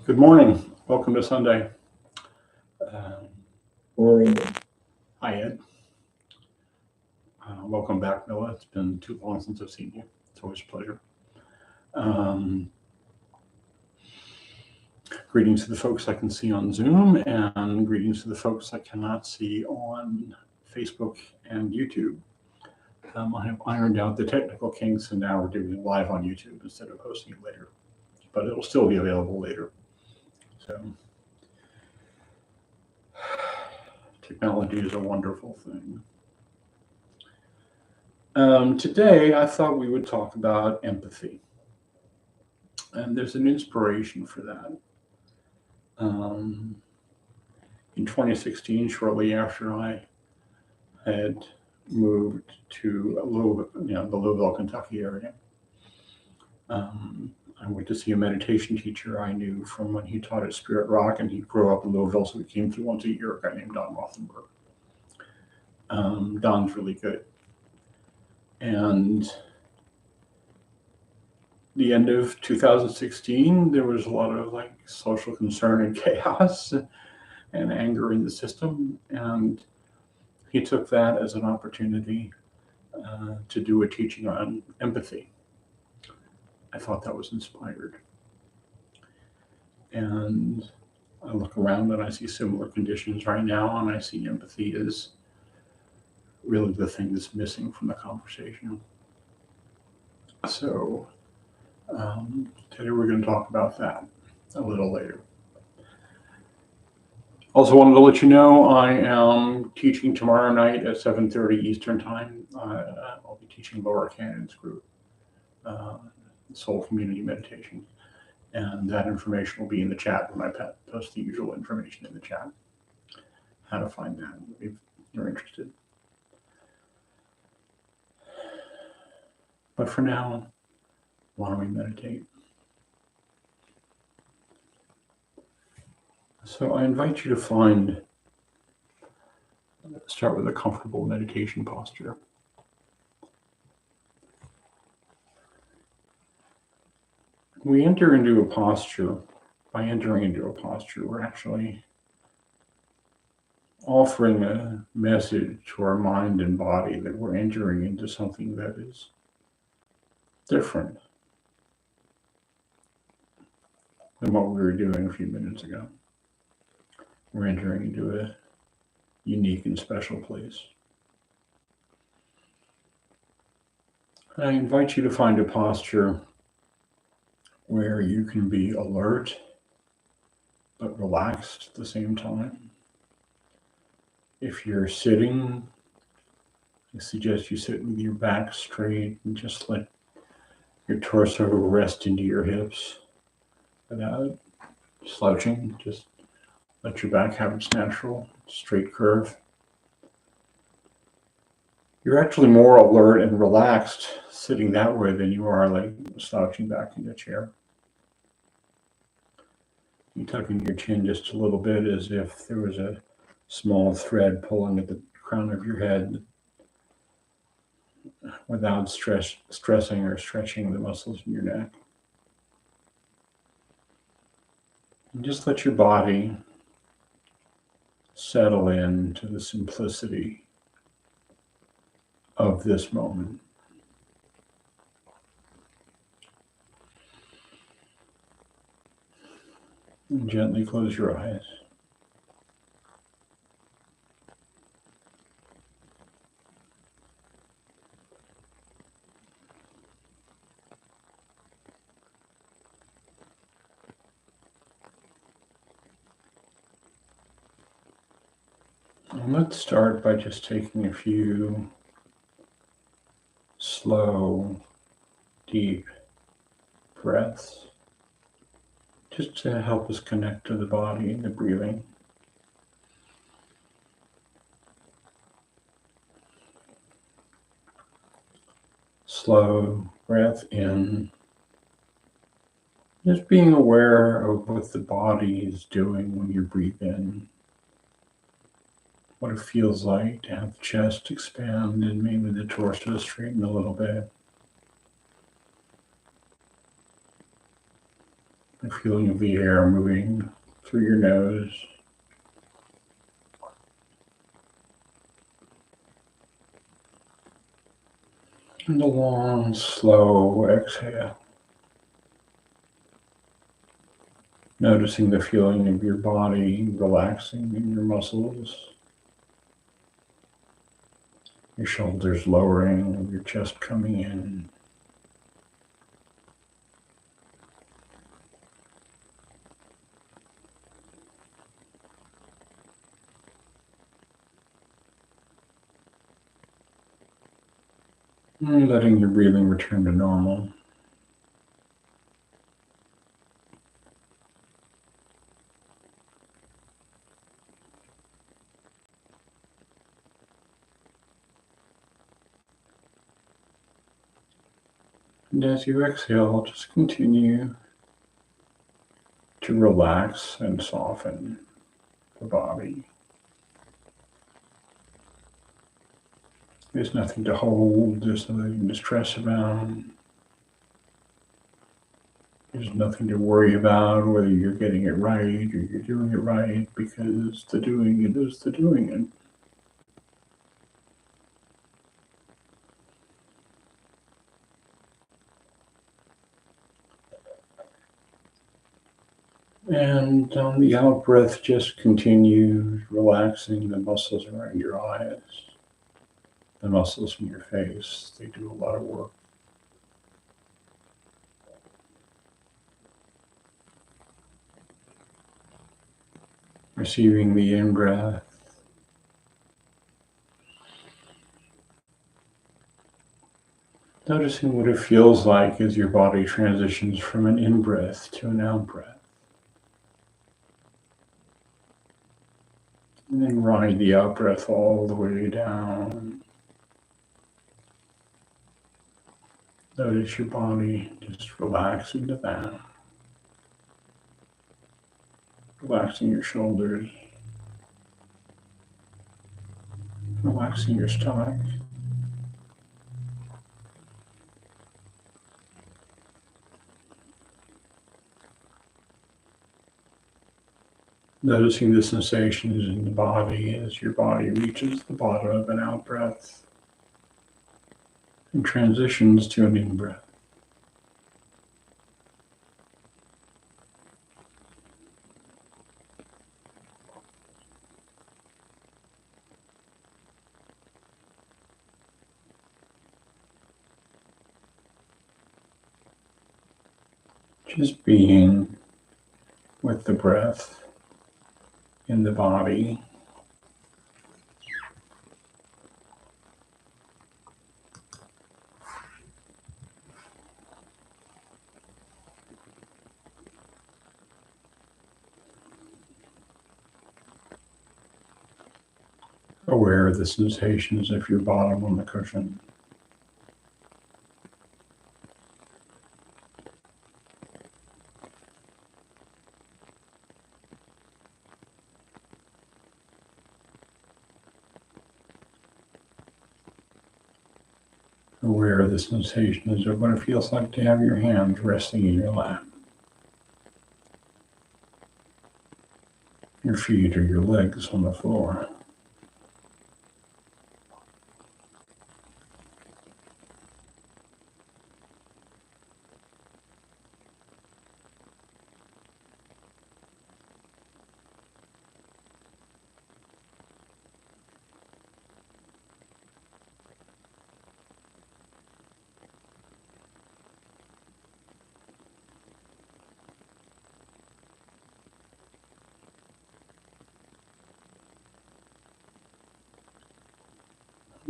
Good morning. Welcome to Sunday. Morning. Hi, Ed. Welcome back, Noah. It's been too long since I've seen you. It's always a pleasure. Greetings to the folks I can see on Zoom, and greetings to the folks I cannot see on Facebook and YouTube. I have ironed out the technical kinks, and now we're doing it live on YouTube instead of posting it later. But it'll still be available later. So technology is a wonderful thing. Today, I thought we would talk about empathy. And there's an inspiration for that. In 2016, shortly after I had moved to the Louisville, Kentucky area, I went to see a meditation teacher I knew from when he taught at Spirit Rock, and he grew up in Louisville, so he came through once a year, a guy named Don Rothenberg. Don's really good. And the end of 2016, there was a lot of social concern and chaos and anger in the system. And he took that as an opportunity to do a teaching on empathy. I thought that was inspired. And I look around and I see similar conditions right now, and I see empathy as really the thing that's missing from the conversation. So today we're going to talk about that a little later. Also wanted to let you know I am teaching tomorrow night at 7:30 Eastern Time. I'll be teaching Laura Cannon's group, Soul Community Meditation. And that information will be in the chat when I post the usual information in the chat. How to find that if you're interested. But for now, why don't we meditate? So I invite you to start with a comfortable meditation posture. We enter into a posture. By entering into a posture, we're actually offering a message to our mind and body that we're entering into something that is different than what we were doing a few minutes ago. We're entering into a unique and special place. I invite you to find a posture where you can be alert but relaxed at the same time. If you're sitting, I suggest you sit with your back straight and just let your torso rest into your hips without slouching. Just let your back have its natural straight curve. You're actually more alert and relaxed sitting that way than you are slouching back in the chair. You tucking your chin just a little bit as if there was a small thread pulling at the crown of your head without stressing or stretching the muscles in your neck. And just let your body settle into the simplicity of this moment. And gently close your eyes. And let's start by just taking a few slow, deep breaths, just to help us connect to the body and the breathing. Slow breath in, just being aware of what the body is doing when you breathe in. What it feels like to have the chest expand and maybe the torso straighten a little bit. The feeling of the air moving through your nose. And a long, slow exhale. Noticing the feeling of your body relaxing in your muscles. Your shoulders lowering, your chest coming in. And letting your breathing return to normal. And as you exhale, just continue to relax and soften the body. There's nothing to hold, there's nothing to stress about. There's nothing to worry about whether you're getting it right or you're doing it right, because the doing it is the doing it. And on the out breath, just continue relaxing the muscles around your eyes, the muscles in your face. They do a lot of work. Receiving the in-breath. Noticing what it feels like as your body transitions from an in-breath to an out-breath. And then ride the out-breath all the way down. Notice your body just relax into that. Relaxing your shoulders. Relaxing your stomach. Noticing the sensations in the body as your body reaches the bottom of an out-breath and transitions to an in-breath. Just being with the breath in the body. Aware of the sensations of your bottom on the cushion. Aware of the sensations of what it feels like to have your hands resting in your lap. Your feet or your legs on the floor.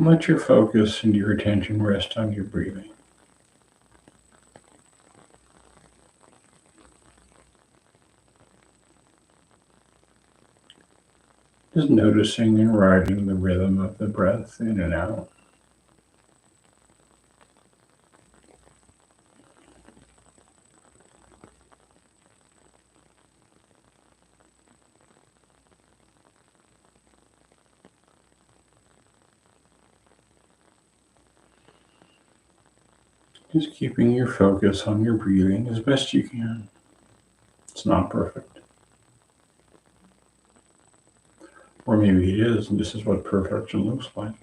Let your focus and your attention rest on your breathing. Just noticing and riding the rhythm of the breath in and out. Just keeping your focus on your breathing as best you can. It's not perfect. Or maybe it is, and this is what perfection looks like.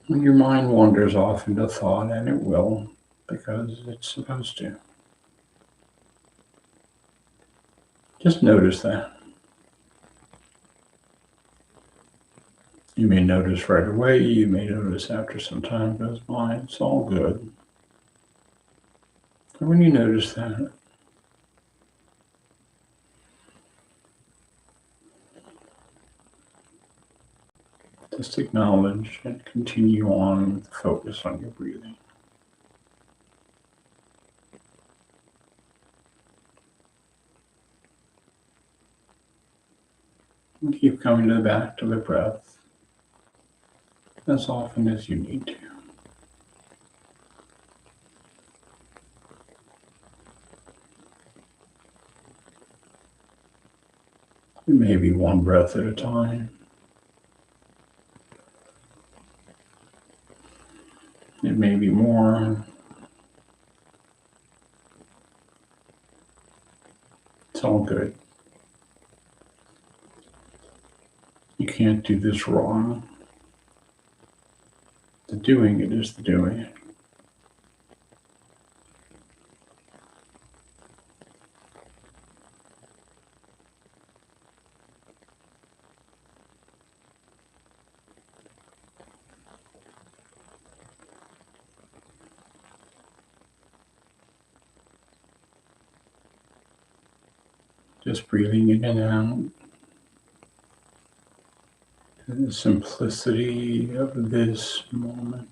When your mind wanders off into thought, and it will, because it's supposed to. Just notice that. You may notice right away, you may notice after some time goes by, it's all good. And when you notice that, just acknowledge and continue on with the focus on your breathing. And keep coming back to the breath as often as you need to. It may be one breath at a time. It may be more. It's all good. You can't do this wrong. The doing it is the doing it. Just breathing in and out. And the simplicity of this moment.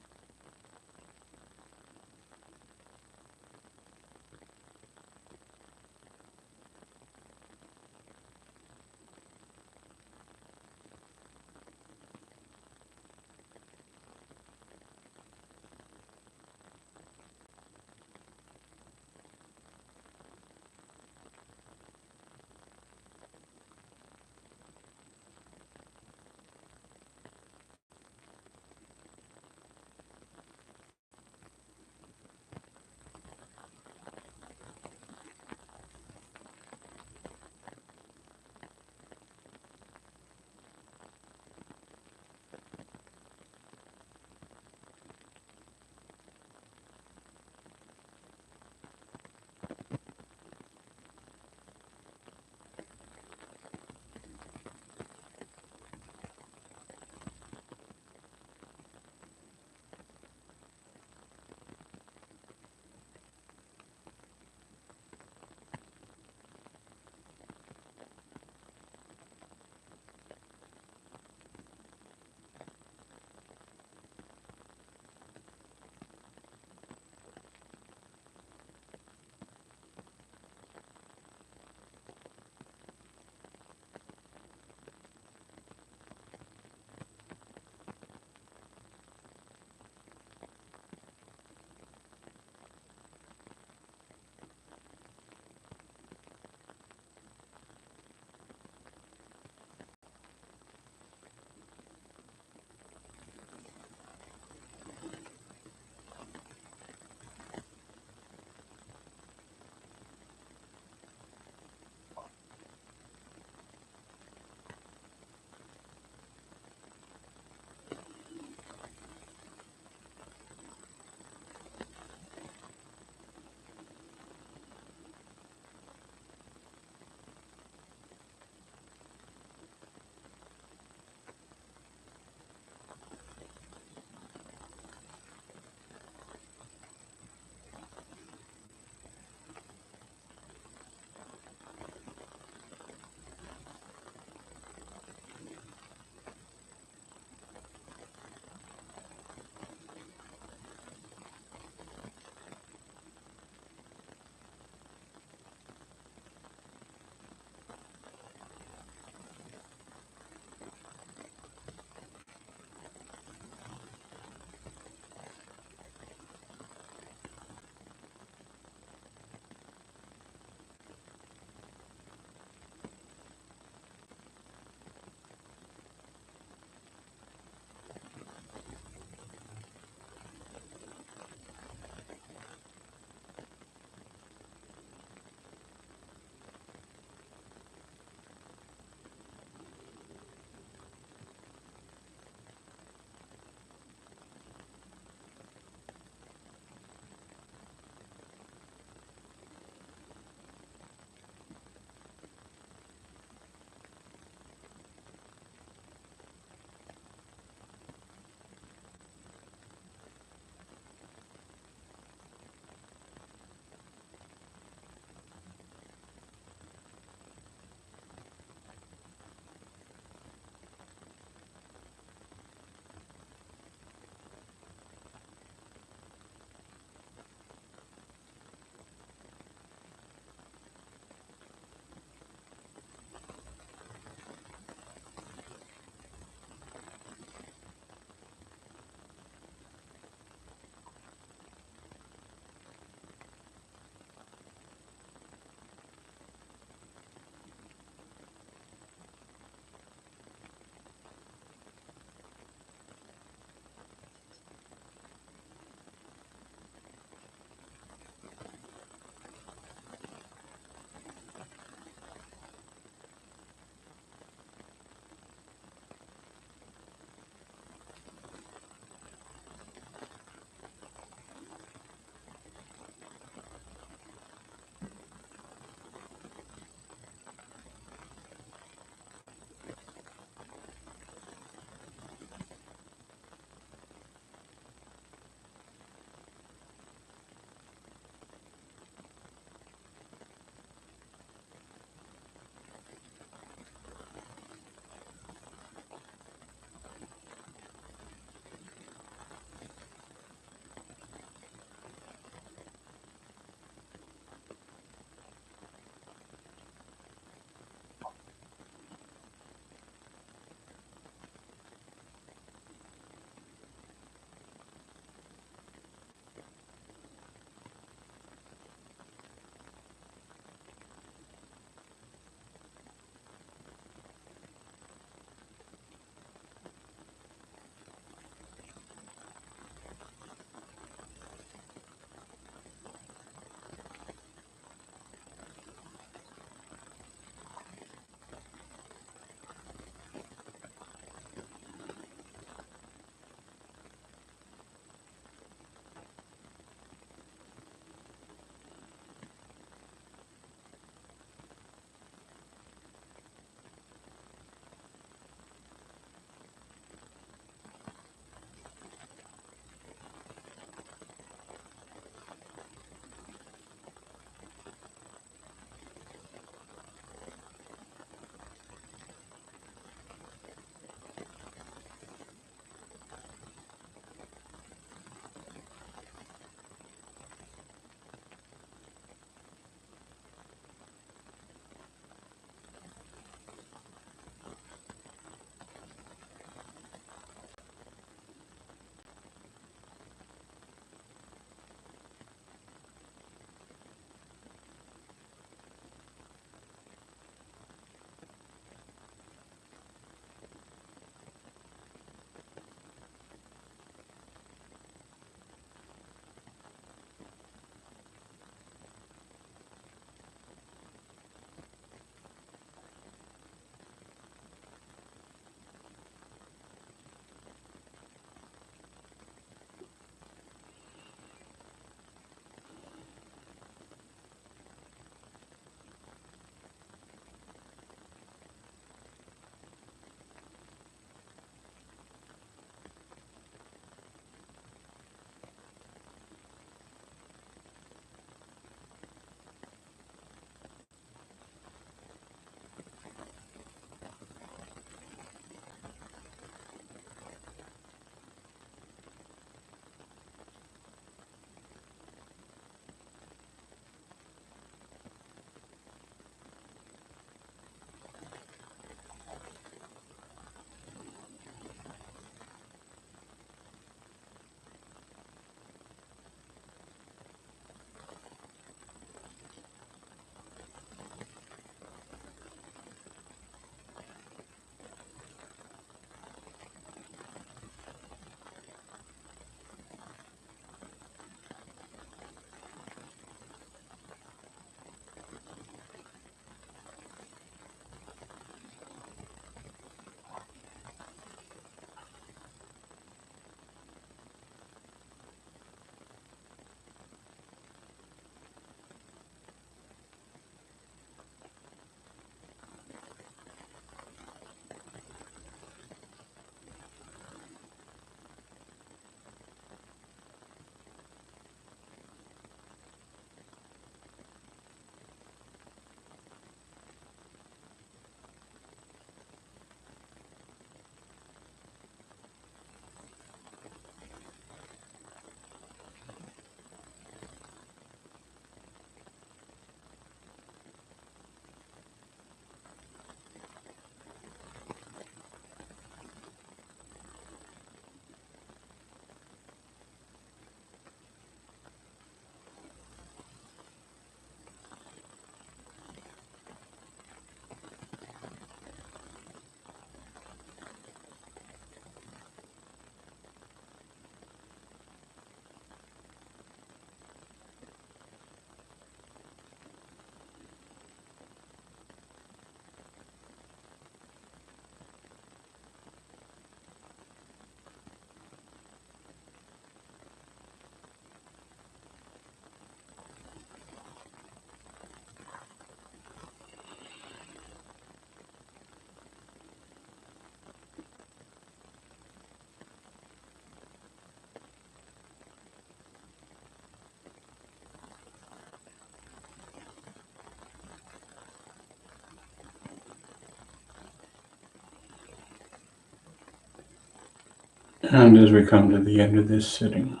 And as we come to the end of this sitting,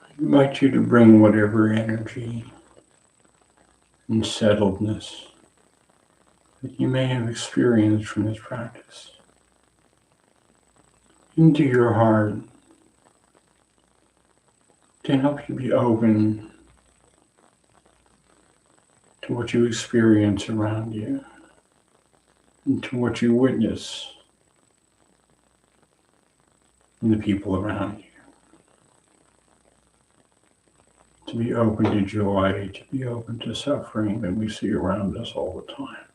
I invite you to bring whatever energy and settledness that you may have experienced from this practice into your heart to help you be open to what you experience around you and to what you witness in the people around you. To be open to joy, to be open to suffering that we see around us all the time.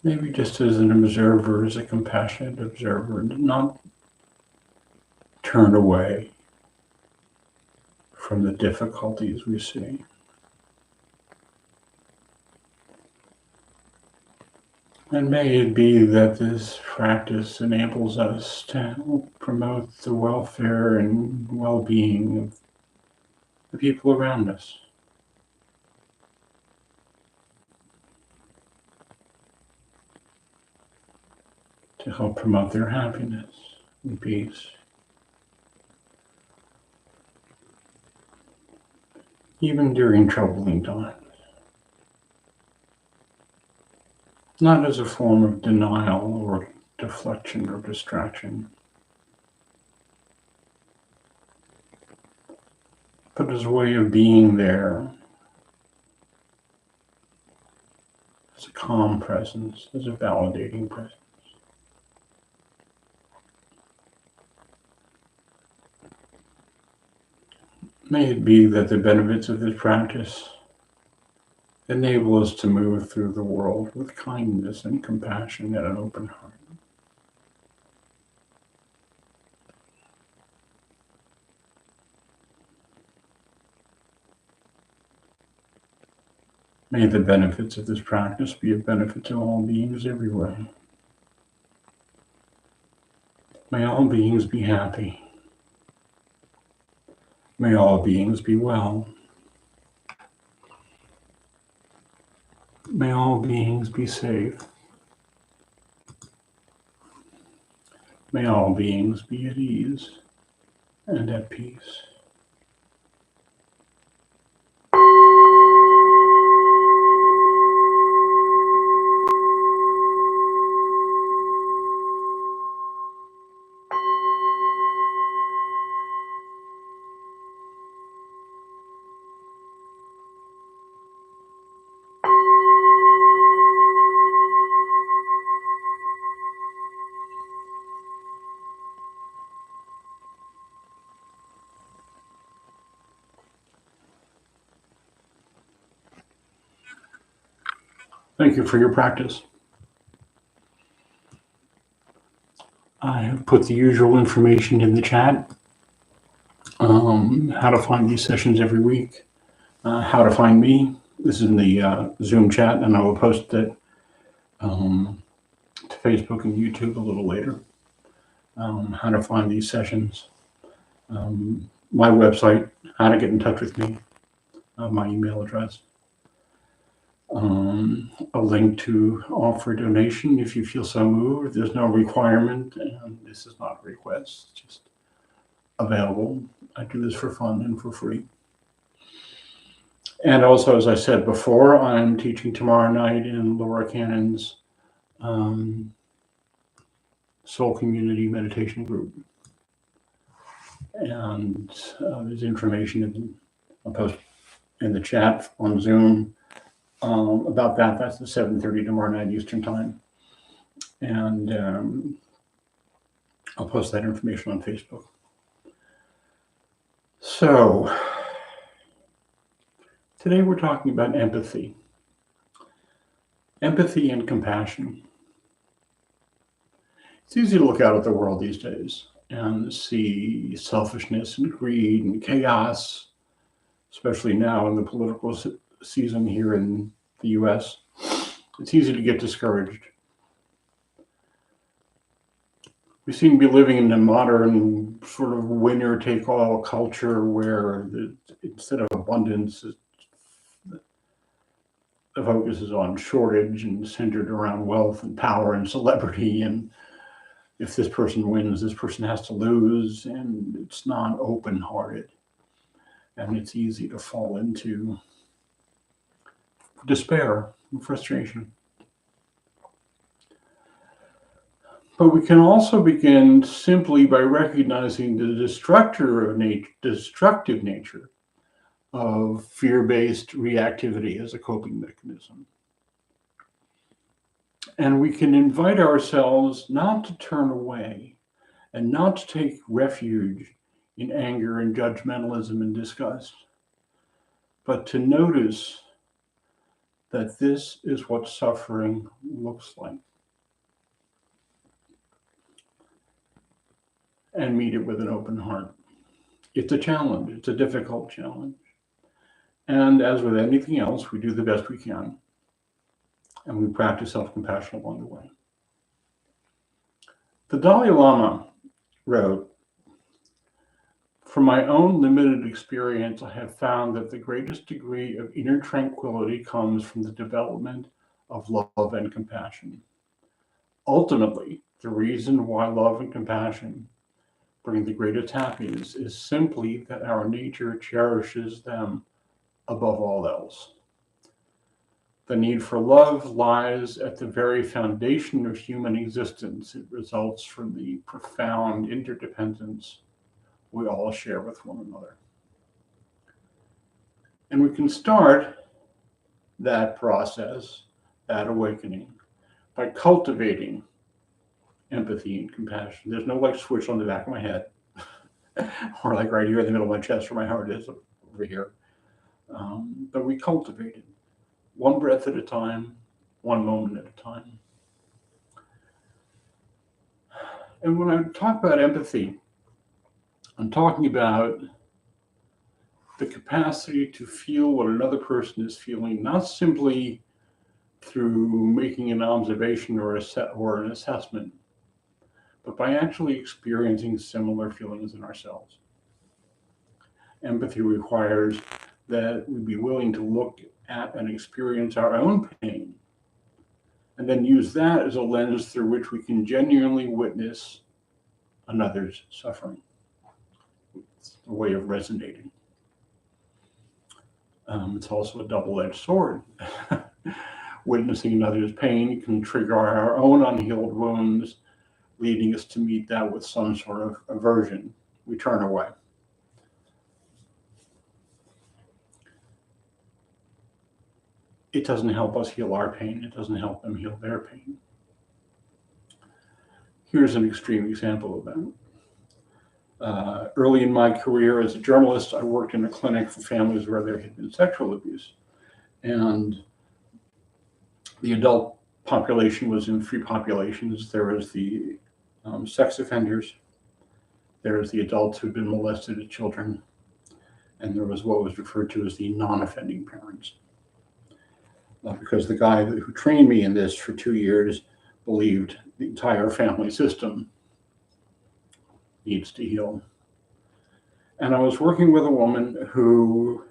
Maybe just as an observer, as a compassionate observer, not turn away from the difficulties we see. And may it be that this practice enables us to help promote the welfare and well-being of the people around us. To help promote their happiness and peace. Even during troubling times. Not as a form of denial or deflection or distraction, but as a way of being there, as a calm presence, as a validating presence. May it be that the benefits of this practice enable us to move through the world with kindness and compassion and an open heart. May the benefits of this practice be a benefit to all beings everywhere. May all beings be happy. May all beings be well. May all beings be safe. May all beings be at ease and at peace. Thank you for your practice. I have put the usual information in the chat. How to find these sessions every week. How to find me. This is in the Zoom chat, and I will post it to Facebook and YouTube a little later. How to find these sessions. My website, how to get in touch with me, my email address. A link to offer a donation if you feel so moved. There's no requirement, and this is not a request, just available. I do this for fun and for free. And also, as I said before, I'm teaching tomorrow night in Laura Cannon's Soul Community Meditation Group. And there's information I'll post in the chat on Zoom about that. That's at 7:30 tomorrow night Eastern Time. And I'll post that information on Facebook. So, today we're talking about empathy. Empathy and compassion. It's easy to look out at the world these days and see selfishness and greed and chaos, especially now in the political season here in the US. It's easy to get discouraged. we seem to be living in a modern sort of winner-take-all culture where instead of abundance, the focus is on shortage and centered around wealth and power and celebrity. And if this person wins, this person has to lose. And it's not open-hearted. And it's easy to fall into despair and frustration. But we can also begin simply by recognizing the destructive nature of fear-based reactivity as a coping mechanism. And we can invite ourselves not to turn away and not to take refuge in anger and judgmentalism and disgust, but to notice that this is what suffering looks like. And meet it with an open heart. It's a challenge. It's a difficult challenge. And as with anything else, we do the best we can. And we practice self-compassion along the way. The Dalai Lama wrote, "From my own limited experience, I have found that the greatest degree of inner tranquility comes from the development of love and compassion. Ultimately, the reason why love and compassion bring the greatest happiness is simply that our nature cherishes them above all else. The need for love lies at the very foundation of human existence. It results from the profound interdependence we all share with one another." And we can start that process, that awakening, by cultivating empathy and compassion. There's no like switch on the back of my head or like right here in the middle of my chest where my heart is over here. But we cultivate it one breath at a time, one moment at a time. And when I talk about empathy, I'm talking about the capacity to feel what another person is feeling, not simply through making an observation or an assessment, but by actually experiencing similar feelings in ourselves. Empathy requires that we be willing to look at and experience our own pain, and then use that as a lens through which we can genuinely witness another's suffering. It's a way of resonating. It's also a double-edged sword. Witnessing another's pain can trigger our own unhealed wounds, leading us to meet that with some sort of aversion. We turn away. It doesn't help us heal our pain. It doesn't help them heal their pain. Here's an extreme example of that. Early in my career as a journalist, I worked in a clinic for families where there had been sexual abuse. And the adult population was in three populations. There was the sex offenders, there was the adults who'd been molested as children, and there was what was referred to as the non-offending parents. Because the guy who trained me in this for 2 years believed the entire family system needs to heal. And I was working with a woman who,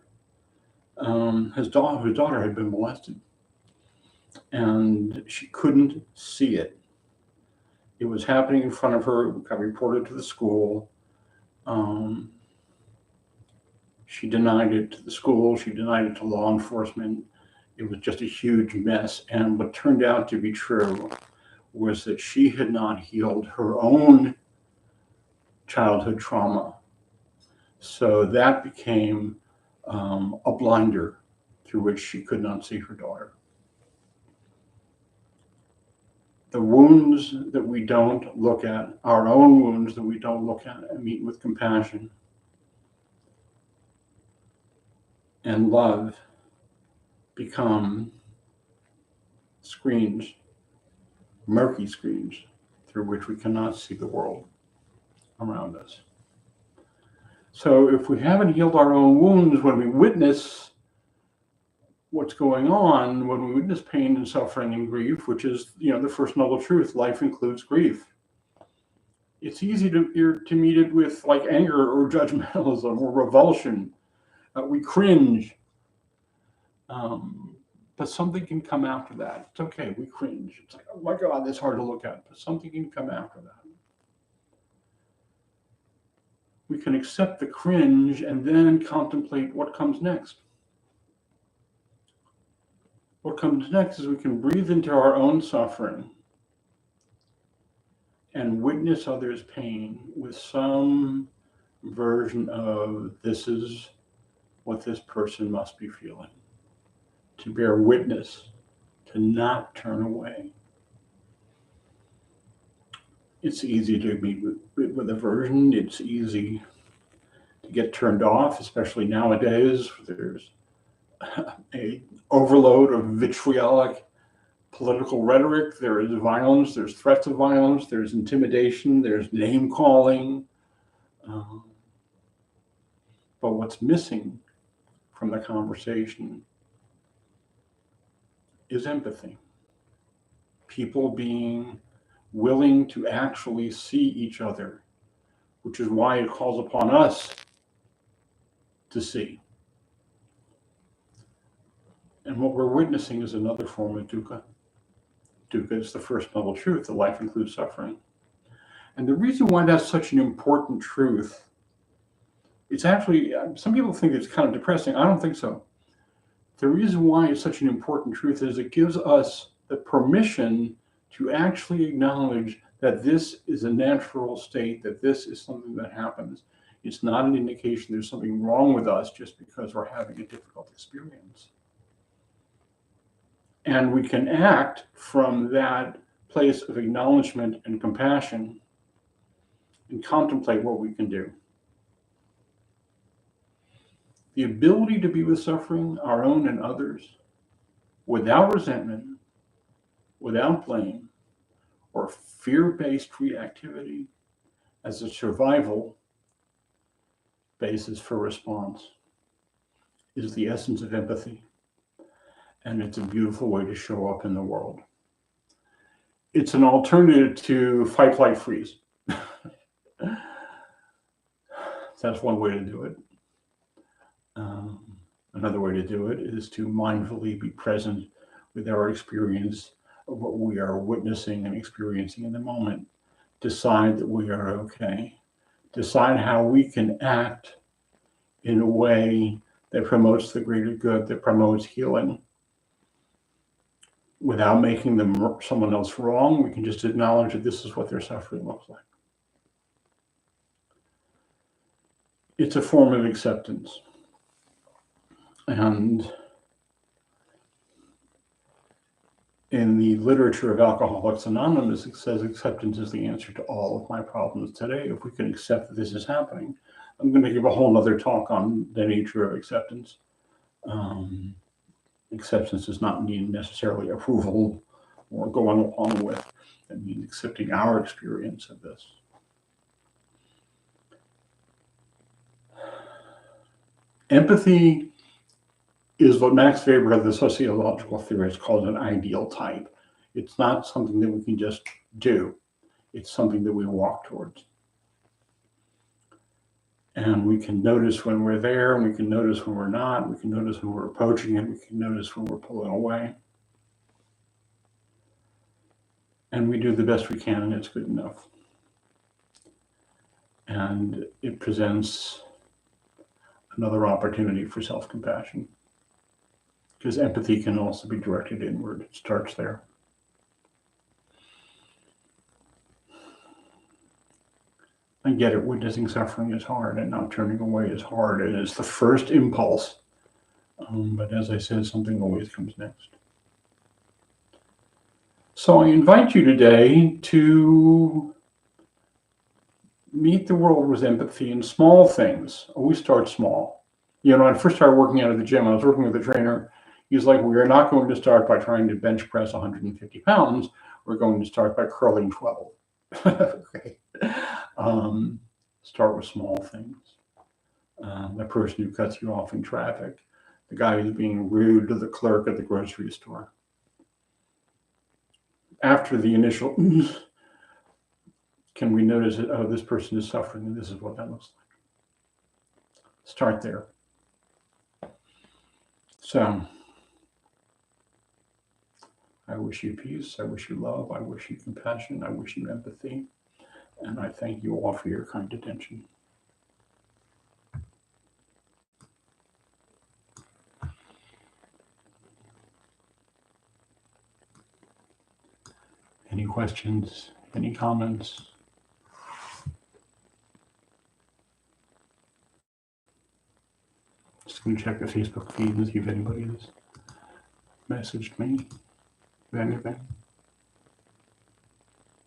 whose daughter had been molested, and she couldn't see it. It was happening in front of her. It got reported to the school. She denied it to the school. She denied it to law enforcement. It was just a huge mess. And what turned out to be true was that she had not healed her own childhood trauma. So that became a blinder through which she could not see her daughter. The wounds that we don't look at, our own wounds that we don't look at and meet with compassion and love, become screens, murky screens, through which we cannot see the world around us. So if we haven't healed our own wounds, when we witness what's going on, when we witness pain and suffering and grief, which is, the first noble truth, life includes grief. It's easy to meet it with like anger or judgmentalism or revulsion. We cringe. But something can come after that. It's okay. We cringe. It's like, oh my God, that's hard to look at. But something can come after that. We can accept the cringe and then contemplate what comes next. What comes next is we can breathe into our own suffering and witness others' pain with some version of this is what this person must be feeling. To bear witness, to not turn away. It's easy to meet with aversion. It's easy to get turned off, especially nowadays. There's a overload of vitriolic political rhetoric. There is violence. There's threats of violence. There's intimidation. There's name calling. But what's missing from the conversation is empathy. People being willing to actually see each other, which is why it calls upon us to see. And what we're witnessing is another form of dukkha. Dukkha is the first noble truth, that life includes suffering. And the reason why that's such an important truth, it's actually, some people think it's kind of depressing. I don't think so. The reason why it's such an important truth is it gives us the permission to actually acknowledge that this is a natural state, that this is something that happens. It's not an indication there's something wrong with us just because we're having a difficult experience. And we can act from that place of acknowledgement and compassion and contemplate what we can do. The ability to be with suffering, our own and others, without resentment, without blame, or fear-based reactivity as a survival basis for response is the essence of empathy. And it's a beautiful way to show up in the world. It's an alternative to fight, flight, freeze. That's one way to do it. Another way to do it is to mindfully be present with our experience of what we are witnessing and experiencing in the moment. Decide that we are okay. Decide how we can act in a way that promotes the greater good, that promotes healing. Without making someone else wrong, we can just acknowledge that this is what their suffering looks like. It's a form of acceptance. And in the literature of Alcoholics Anonymous, it says acceptance is the answer to all of my problems today. If we can accept that this is happening, I'm going to give a whole other talk on the nature of acceptance. Acceptance does not mean necessarily approval or going along with. It means accepting our experience of this. Empathy is what Max Weber, the sociological theorist, calls an ideal type. It's not something that we can just do. It's something that we walk towards. And we can notice when we're there, and we can notice when we're not. We can notice when we're approaching it. We can notice when we're pulling away. And we do the best we can, and it's good enough. And it presents another opportunity for self-compassion. Because empathy can also be directed inward. It starts there. I get it, witnessing suffering is hard, and not turning away is hard. It is the first impulse. But as I said, something always comes next. So I invite you today to meet the world with empathy in small things. Always start small. You know, when I first started working out at the gym, I was working with a trainer. He's like, we are not going to start by trying to bench press 150 pounds. We're going to start by curling 12. Okay. Start with small things. The person who cuts you off in traffic, the guy who's being rude to the clerk at the grocery store. After the initial can we notice that, oh, this person is suffering and this is what that looks like? Start there. So I wish you peace. I wish you love. I wish you compassion. I wish you empathy. And I thank you all for your kind attention. Any questions? Any comments? Just going to check the Facebook feed and see if anybody has messaged me with anything.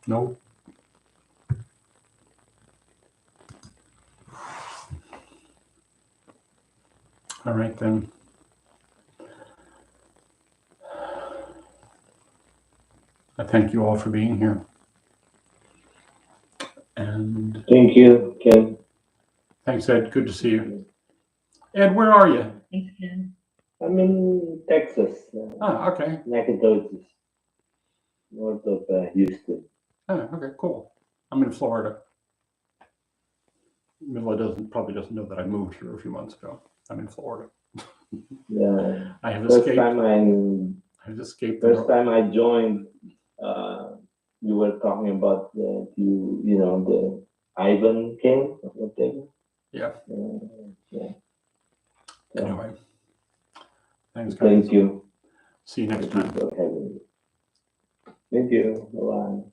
Nope. All right, then. I thank you all for being here. And thank you, Ken. Thanks, Ed. Good to see you. Ed, where are you? Thanks, Ken. I'm in Texas, Oh, okay. Nacogdoches, north of Houston. Oh, okay, cool. I'm in Florida. Mila probably doesn't know that I moved here a few months ago. I'm in Florida. Yeah. I have First escaped. I've escaped. First time I joined, you were talking about the Ivan King or something. Yeah. Yeah. Anyway, thanks, guys. Thank you. See you next Thank time. you for having me. Thank you. Bye-bye.